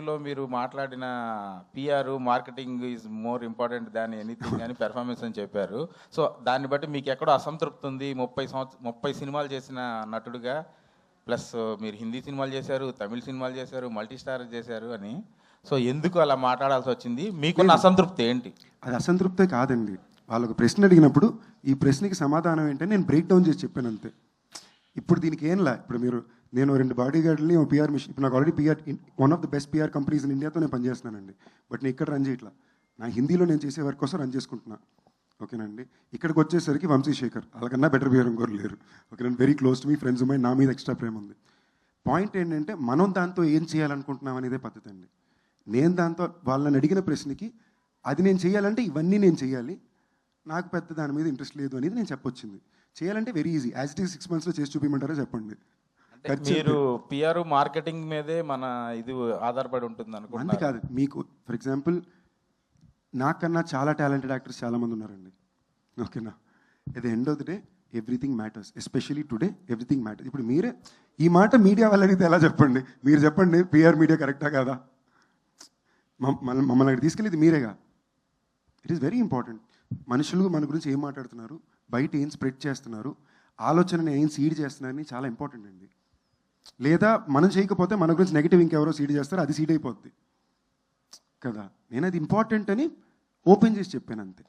లో మీరు మాట్లాడిన PR marketing is more important than anything అని పెర్ఫార్మెన్స్ అని చెప్పారు. సో దాన్ని బట్టి మీకు ఎక్కడో అసంతృప్తి ఉంది. 30 సినిమాలు చేసిన నటుడుగా, ప్లస్ మీరు హిందీ సినిమాలు చేశారు, తమిళ సినిమాలు చేశారు, మల్టీ స్టార్ చేశారు అని. సో ఎందుకు అలా మాట్లాడాల్సి వచ్చింది? మీకున్న అసంతృప్తి ఏంటి? అది అసంతృప్తే కాదండి. వాళ్ళొక ప్రశ్న అడిగినప్పుడు ఈ ప్రశ్నకి సమాధానం ఏంటని నేను బ్రేక్ డౌన్ చేసి చెప్పాను అంతే. ఇప్పుడు దీనికి ఏంలా, ఇప్పుడు నేను 2 బాడీ గార్డ్ని పిఆర్ మిషన్, ఇప్పుడు నాకు already PR one of the best PR companies in ఇండియాతో నేను పనిచేస్తున్నానండి. బట్ నేను ఇక్కడ రన్ చేయట్లా, నా హిందీలో నేను చేసే వర్క్ కోసం రన్ చేసుకుంటున్నా. ఓకేనండి. ఇక్కడికి వచ్చేసరికి వంశీశేఖర్ వాళ్ళకన్నా బెటర్ పిఆర్ ఇంకోరు లేరు. ఓకేనండి. Very close to me, friends my, నా మీద ఎక్స్ట్రా ప్రేమ ఉంది. పాయింట్ ఏంటంటే మనం దాంతో ఏం చేయాలనుకుంటున్నాం అనేదే పద్ధతి అండి. నేను దాంతో వాళ్ళని అడిగిన ప్రశ్నకి అది నేను చేయాలంటే ఇవన్నీ నేను చేయాలి, నాకు పెద్ద దాని మీద ఇంట్రెస్ట్ లేదు అనేది నేను చెప్పొచ్చింది. చేయాలంటే very easy, as it is 6 monthsలో చేసి చూపించమంటారో చెప్పండి. మీరు పిఆర్ మార్కెటింగ్ మీదే మన ఇది ఆధారపడి ఉంటుంది అంతే అనుకుంటున్నారు. కాదు, మీకు ఫర్ ఎగ్జాంపుల్ నాకన్నా చాలా టాలెంటెడ్ యాక్టర్స్ చాలా మంది ఉన్నారండి. ఓకేనా. At the end of the day everything matters, especially today everything matters. ఇప్పుడు మీరే ఈ మాట మీడియా వాళ్ళు అడిగితే ఎలా చెప్పండి? మీరు చెప్పండి, పిఆర్ మీడియా కరెక్టా కాదా? మమ్మల్ని అక్కడ తీసుకెళ్ళేది మీరేగా. It is very important. మనుషులు మన గురించి ఏం మాట్లాడుతున్నారు, బయట ఏం స్ప్రెడ్ చేస్తున్నారు, ఆలోచనని ఏం సీడ్ చేస్తున్నారని చాలా ఇంపార్టెంట్ అండి. లేదా మనం చేయకపోతే మన గురించి నెగిటివ్ ఇంకెవరో సీడ్ చేస్తారు, అది సీడ్ అయిపోద్ది కదా. నేను అది ఇంపార్టెంట్ అని ఓపెన్ చేసి చెప్పాను అంతే.